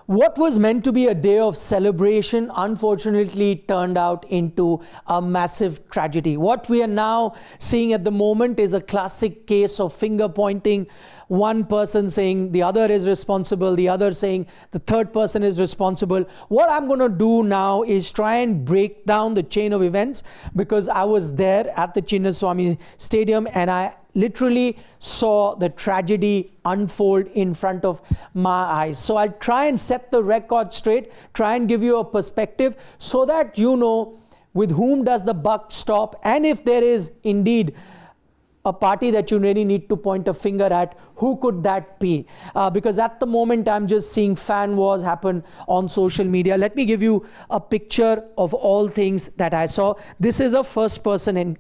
What was meant to be a day of celebration unfortunately turned out into a massive tragedy. What we are now seeing at the moment is a classic case of finger pointing. One person saying the other is responsible, the other saying the third person is responsible. What I'm going to do now is try and break down the chain of events, because I was there at the Chinnaswamy Stadium and I literally saw the tragedy unfold in front of my eyes. So I'll try and set the record straight, try and give you a perspective so that you know with whom does the buck stop, and if there is indeed a party that you really need to point a finger at, who could that be? Because at the moment I'm just seeing fan wars happen on social media. Let me give you a picture of all things that I saw. This is a first person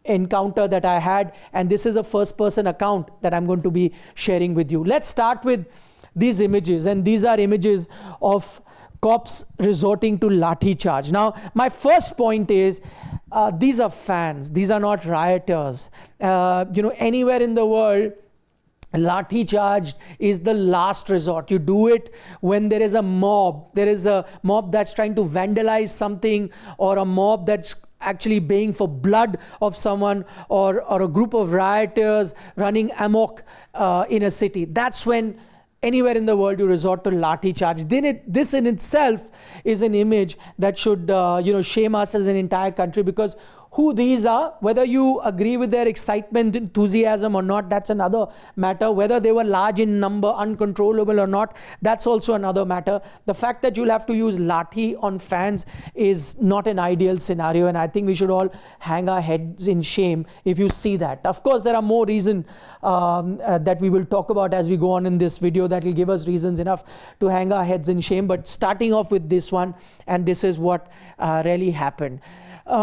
encounter that I had, and this is a first person account that I'm going to be sharing with you. Let's start with these images, and these are images of cops resorting to lathi charge. Now my first point is these are fans, these are not rioters. Anywhere in the world, lathi charge is the last resort. You do it when there is a mob that's trying to vandalize something, or a mob that's actually baying for blood of someone, or a group of rioters running amok in a city. That's when anywhere in the world you resort to lathi charge. This in itself is an image that should shame us as an entire country, because who these are, whether you agree with their excitement, enthusiasm or not, that's another matter. Whether they were large in number, uncontrollable or not, that's also another matter. The fact that you'll have to use lathi on fans is not an ideal scenario, and I think we should all hang our heads in shame if you see that. Of course, there are more reasons that we will talk about as we go on in this video that will give us reasons enough to hang our heads in shame, but starting off with this one, and this is what really happened.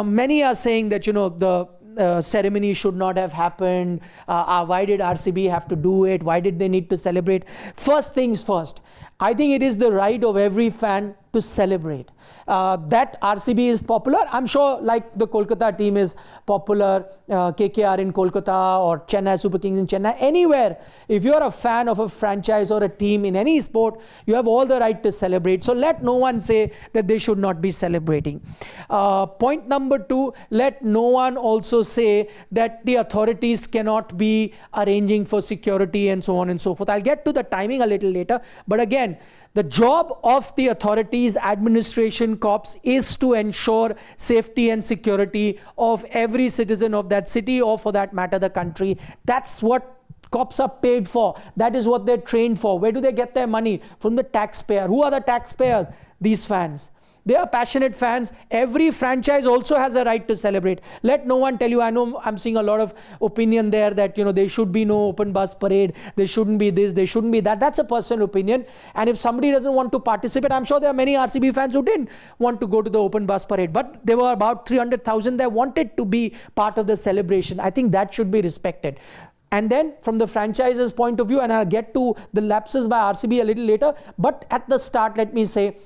Many are saying that the ceremony should not have happened. Why did RCB have to do it? Why did they need to celebrate? First things first, I think it is the right of every fan to celebrate. That RCB is popular, I'm sure, like the Kolkata team is popular, KKR in Kolkata or Chennai Super Kings in Chennai. Anywhere, if you're a fan of a franchise or a team in any sport, you have all the right to celebrate. So let no one say that they should not be celebrating. Point number two, let no one also say that the authorities cannot be arranging for security and so on and so forth. I'll get to the timing a little later, but again, the job of the authorities, administration, cops, is to ensure safety and security of every citizen of that city, or for that matter, the country. That's what cops are paid for. That is what they're trained for. Where do they get their money? From the taxpayer. Who are the taxpayers? These fans. They are passionate fans. Every franchise also has a right to celebrate. Let no one tell you, I know I'm seeing a lot of opinion there that, there should be no open bus parade. There shouldn't be this, there shouldn't be that. That's a personal opinion. And if somebody doesn't want to participate, I'm sure there are many RCB fans who didn't want to go to the open bus parade. But there were about 300,000 that wanted to be part of the celebration. I think that should be respected. And then from the franchise's point of view, and I'll get to the lapses by RCB a little later, but at the start, let me say,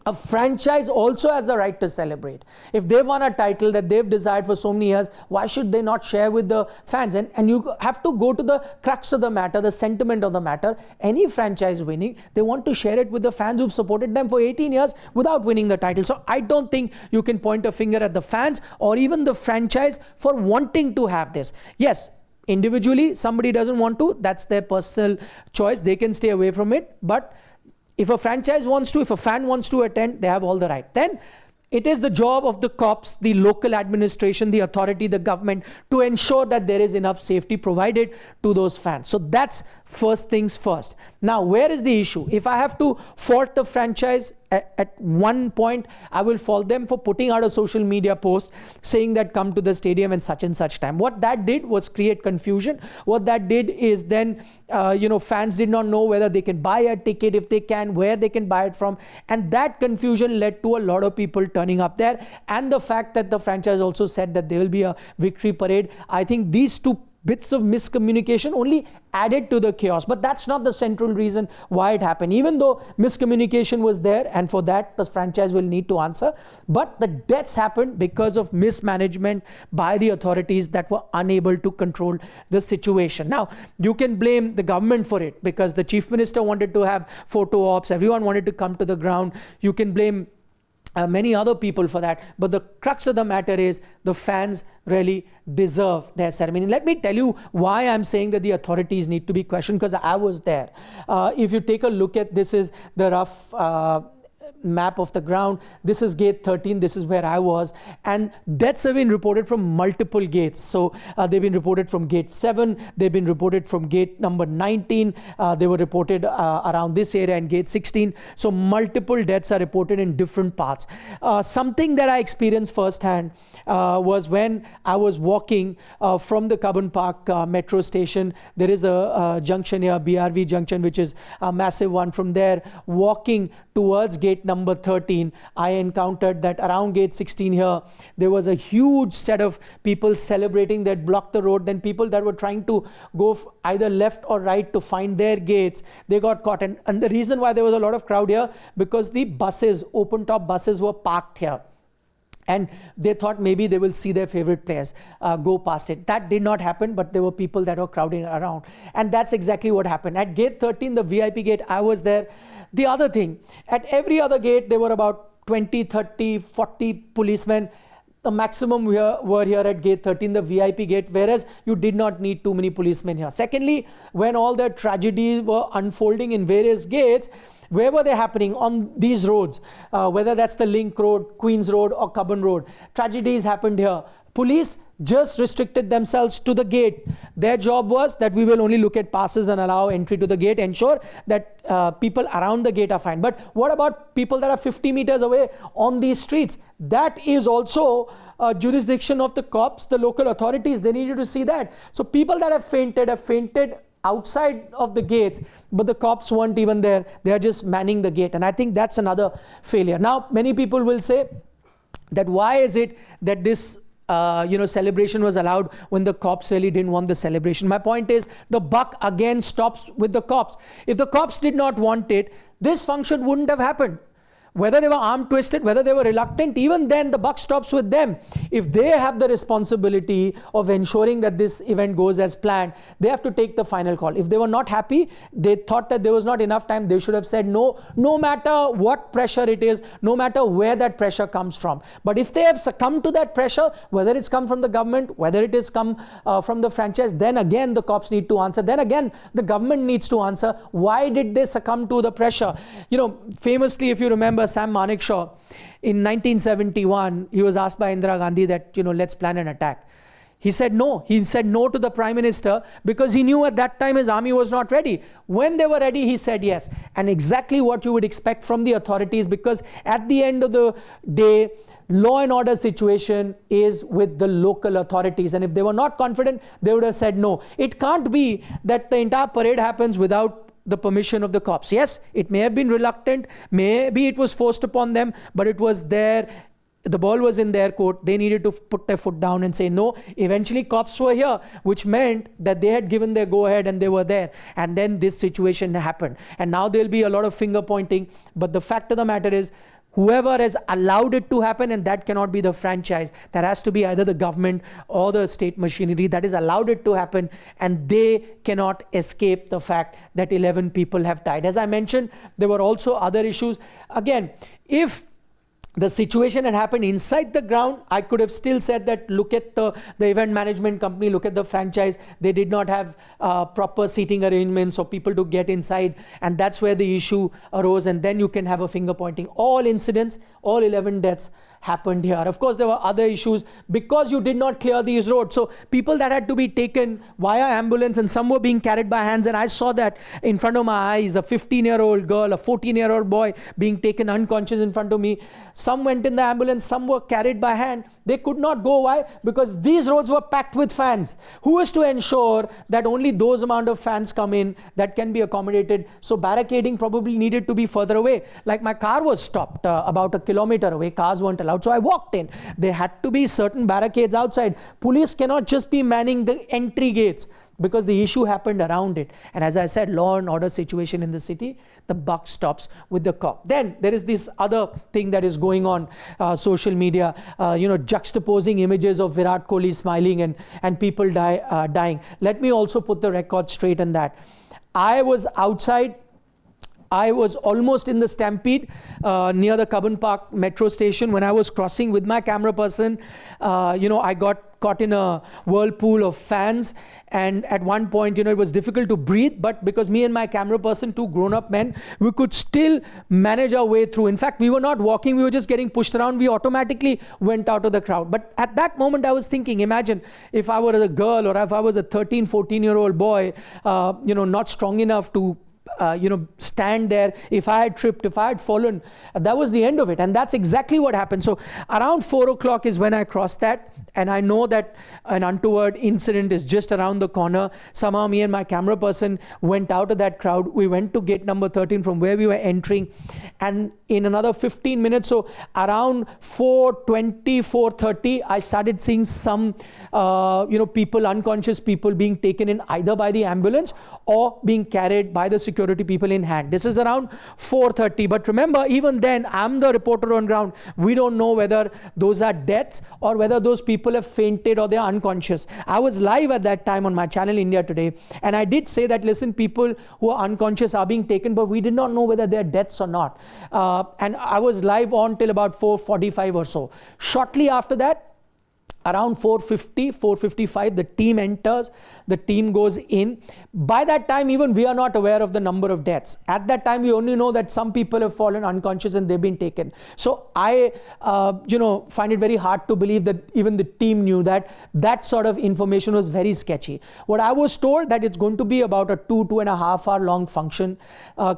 a franchise also has the right to celebrate. If they won a title that they've desired for so many years, why should they not share with the fans? And you have to go to the crux of the matter, the sentiment of the matter. Any franchise winning, they want to share it with the fans who've supported them for 18 years without winning the title. So I don't think you can point a finger at the fans or even the franchise for wanting to have this. Yes, individually, somebody doesn't want to, that's their personal choice. They can stay away from it. But if a franchise wants to, if a fan wants to attend, they have all the right. Then it is the job of the cops, the local administration, the authority, the government to ensure that there is enough safety provided to those fans. So that's first things first. Now, where is the issue? If I have to fault the franchise, at one point, I will fault them for putting out a social media post saying that come to the stadium and such time. What that did was create confusion. What that did is then, fans did not know whether they can buy a ticket, if they can, where they can buy it from. And that confusion led to a lot of people turning up there. And the fact that the franchise also said that there will be a victory parade. I think these two bits of miscommunication only added to the chaos. But that's not the central reason why it happened. Even though miscommunication was there, and for that the franchise will need to answer, but the deaths happened because of mismanagement by the authorities that were unable to control the situation. Now, you can blame the government for it because the chief minister wanted to have photo ops, everyone wanted to come to the ground. You can blame many other people for that, but the crux of the matter is the fans really deserve their ceremony. Let me tell you why I'm saying that the authorities need to be questioned, because I was there. If you take a look at, this is the rough map of the ground. This is gate 13. This is where I was, and deaths have been reported from multiple gates. So they've been reported from gate 7. They've been reported from gate number 19. They were reported around this area and gate 16. So multiple deaths are reported in different parts. Something that I experienced firsthand was when I was walking from the Cubbon Park metro station. There is a junction here, BRV junction, which is a massive one. From there, walking towards gate number 13, I encountered that around gate 16 here, there was a huge set of people celebrating that blocked the road. Then people that were trying to go either left or right to find their gates, they got caught. And the reason why there was a lot of crowd here, because the buses, open top buses, were parked here. And they thought maybe they will see their favorite players go past it. That did not happen, but there were people that were crowding around. And that's exactly what happened. At gate 13, the VIP gate, I was there. The other thing, at every other gate, there were about 20, 30, 40 policemen. The maximum were here at gate 13, the VIP gate, whereas you did not need too many policemen here. Secondly, when all the tragedies were unfolding in various gates, where were they happening? On these roads, whether that's the Link Road, Queen's Road or Cubbon Road. Tragedies happened here. Police just restricted themselves to the gate. Their job was that we will only look at passes and allow entry to the gate, ensure that people around the gate are fine. But what about people that are 50 meters away on these streets? That is also a jurisdiction of the cops, the local authorities. They needed to see that. So people that have fainted outside of the gates, but the cops weren't even there. They are just manning the gate. And I think that's another failure. Now, many people will say that why is it that this celebration was allowed when the cops really didn't want the celebration? My point is, the buck again stops with the cops. If the cops did not want it, this function wouldn't have happened. Whether they were arm twisted, whether they were reluctant, even then the buck stops with them. If they have the responsibility of ensuring that this event goes as planned, they have to take the final call. If they were not happy, they thought that there was not enough time, they should have said no, no matter what pressure it is, no matter where that pressure comes from. But if they have succumbed to that pressure, whether it's come from the government, whether it is come from the franchise, then again the cops need to answer. Then again the government needs to answer. Why did they succumb to the pressure? Famously, if you remember, Sam Manekshaw, in 1971, he was asked by Indira Gandhi that, let's plan an attack. He said no. He said no to the Prime Minister because he knew at that time his army was not ready. When they were ready, he said yes. And exactly what you would expect from the authorities, because at the end of the day, law and order situation is with the local authorities. And if they were not confident, they would have said no. It can't be that the entire parade happens without the permission of the cops. Yes, it may have been reluctant, maybe it was forced upon them, but it was there. The ball was in their court. They needed to put their foot down and say no. Eventually cops were here, which meant that they had given their go ahead and they were there. And then this situation happened. And now there'll be a lot of finger pointing. But the fact of the matter is, whoever has allowed it to happen, and that cannot be the franchise, that has to be either the government or the state machinery that has allowed it to happen, and they cannot escape the fact that 11 people have died. As I mentioned, there were also other issues. Again, if the situation had happened inside the ground, I could have still said that look at the event management company, look at the franchise. They did not have proper seating arrangements for people to get inside, and that's where the issue arose, and then you can have a finger pointing. All incidents, all 11 deaths happened here. Of course, there were other issues because you did not clear these roads. So people that had to be taken via ambulance, and some were being carried by hands, and I saw that in front of my eyes, a 15-year-old girl, a 14-year-old boy being taken unconscious in front of me. Some went in the ambulance, some were carried by hand. They could not go. Why? Because these roads were packed with fans. Who is to ensure that only those amount of fans come in that can be accommodated? So barricading probably needed to be further away. Like my car was stopped about a kilometer away. Cars weren't allowed allowed. So I walked in. There had to be certain barricades outside. Police cannot just be manning the entry gates, because the issue happened around it. And as I said, law and order situation in the city, the buck stops with the cop. Then there is this other thing that is going on, social media, juxtaposing images of Virat Kohli smiling and people dying. Let me also put the record straight on that. I was outside. I was almost in the Stampede near the Cubbon Park metro station. When I was crossing with my camera person, I got caught in a whirlpool of fans, and at one point, it was difficult to breathe, but because me and my camera person, two grown-up men, we could still manage our way through. In fact, we were not walking, we were just getting pushed around. We automatically went out of the crowd. But at that moment, I was thinking, imagine if I were a girl, or if I was a 13, 14-year-old boy, not strong enough to stand there. If I had tripped, if I had fallen, that was the end of it. And that's exactly what happened. So around 4 o'clock is when I crossed that, and I know that an untoward incident is just around the corner. Somehow me and my camera person went out of that crowd. We went to gate number 13 from where we were entering, and in another 15 minutes, so around 4:20, 4:30, I started seeing some people, unconscious people, being taken in either by the ambulance or being carried by the security people in hand. This is around 4:30. But remember, even then, I'm the reporter on ground. We don't know whether those are deaths or whether those people have fainted or they are unconscious. I was live at that time on my channel India Today, and I did say that, listen, people who are unconscious are being taken, but we did not know whether they are deaths or not. And I was live on till about 4:45 or so. Shortly after that, around 4:50, 4:55, the team enters, the team goes in. By that time, even we are not aware of the number of deaths. At that time, we only know that some people have fallen unconscious and they've been taken. So I, find it very hard to believe that even the team knew that. That sort of information was very sketchy. What I was told, that it's going to be about a 2.5 hour long function.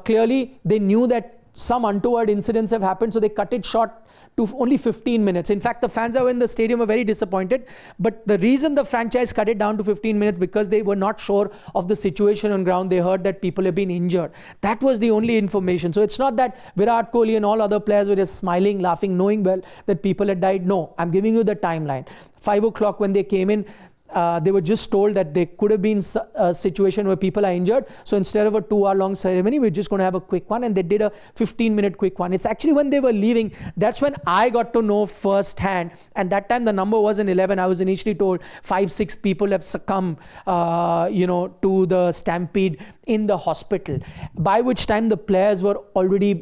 Clearly, they knew that some untoward incidents have happened, so they cut it short to only 15 minutes. In fact, the fans who were in the stadium were very disappointed. But the reason the franchise cut it down to 15 minutes, because they were not sure of the situation on ground. They heard that people have been injured. That was the only information. So it's not that Virat Kohli and all other players were just smiling, laughing, knowing well that people had died. No, I'm giving you the timeline. 5 o'clock when they came in, they were just told that there could have been a situation where people are injured. So instead of a 2 hour long ceremony, we're just going to have a quick one. And they did a 15-minute quick one. It's actually when they were leaving, that's when I got to know firsthand. And that time the number wasn't 11. I was initially told 5-6 people have succumbed, to the Stampede in the hospital. By which time the players were already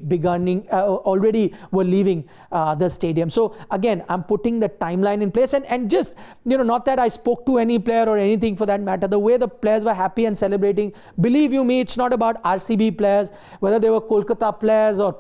were leaving the stadium. So again, I'm putting the timeline in place. And just, not that I spoke to any player or anything for that matter. The way the players were happy and celebrating, believe you me, it's not about RCB players, whether they were Kolkata players or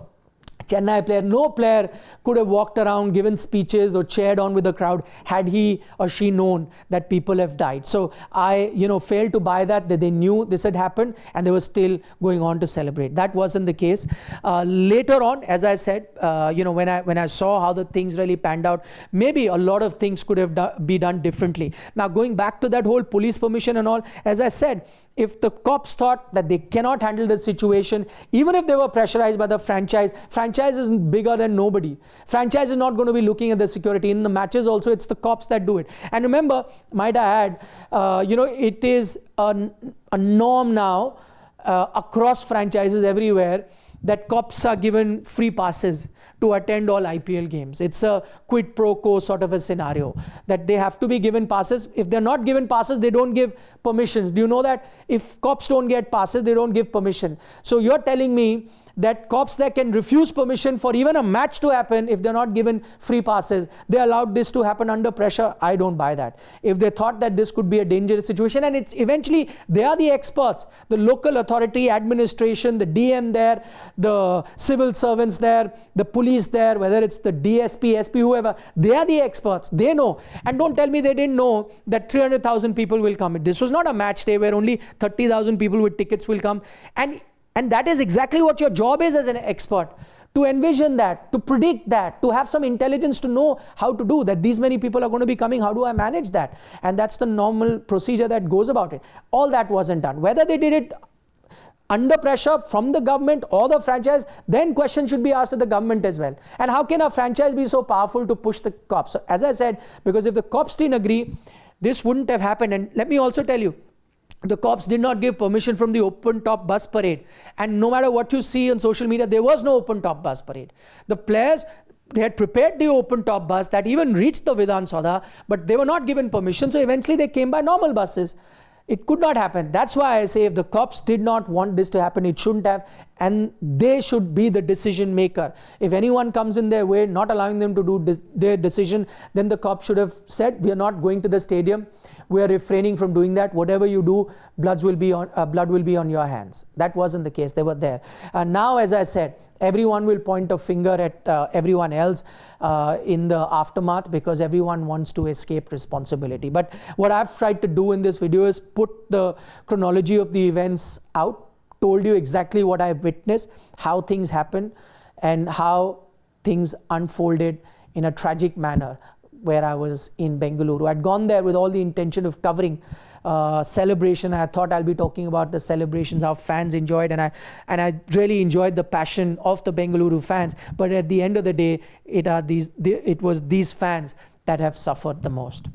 Chennai player. No player could have walked around, given speeches or cheered on with the crowd had he or she known that people have died. So I, failed to buy that they knew this had happened and they were still going on to celebrate. That wasn't the case. Later on, as I said, when I saw how the things really panned out, maybe a lot of things could have be done differently. Now, going back to that whole police permission and all, as I said, if the cops thought that they cannot handle the situation, even if they were pressurized by the franchise is bigger than nobody. Franchise is not going to be looking at the security. In the matches also, it's the cops that do it. And remember, might I add, it is a norm now across franchises everywhere that cops are given free passes to attend all IPL games. It's a quid pro quo sort of a scenario that they have to be given passes. If they're not given passes, they don't give permissions. Do you know that? If cops don't get passes, they don't give permission. So you're telling me that cops that can refuse permission for even a match to happen, if they're not given free passes, they allowed this to happen under pressure? I don't buy that. If they thought that this could be a dangerous situation, and it's eventually, they are the experts, the local authority, administration, the DM there, the civil servants there, the police there, whether it's the DSP, SP, whoever, they are the experts. They know. And don't tell me they didn't know that 300,000 people will come. This was not a match day where only 30,000 people with tickets will come. And that is exactly what your job is as an expert, to envision that, to predict that, to have some intelligence to know how to do that. These many people are going to be coming. How do I manage that? And that's the normal procedure that goes about it. All that wasn't done. Whether they did it under pressure from the government or the franchise, then questions should be asked of the government as well. And how can a franchise be so powerful to push the cops? So as I said, because if the cops didn't agree, this wouldn't have happened. And let me also tell you, the cops did not give permission from the open top bus parade. And no matter what you see on social media, there was no open top bus parade. The players, they had prepared the open top bus that even reached the Vidhan Sabha, but they were not given permission. So eventually they came by normal buses. It could not happen. That's why I say if the cops did not want this to happen, it shouldn't have, and they should be the decision maker. If anyone comes in their way, not allowing them to do their decision, then the cops should have said, we are not going to the stadium. We are refraining from doing that. Whatever you do, blood will be on your hands. That wasn't the case. They were there. Now, as I said, everyone will point a finger at everyone else in the aftermath, because everyone wants to escape responsibility. But what I've tried to do in this video is put the chronology of the events out, told you exactly what I've witnessed, how things happened, and how things unfolded in a tragic manner where I was in Bengaluru. I'd gone there with all the intention of covering celebration. I thought I'll be talking about the celebrations, how fans enjoyed, and I really enjoyed the passion of the Bengaluru fans. But at the end of the day, it was these fans that have suffered the most.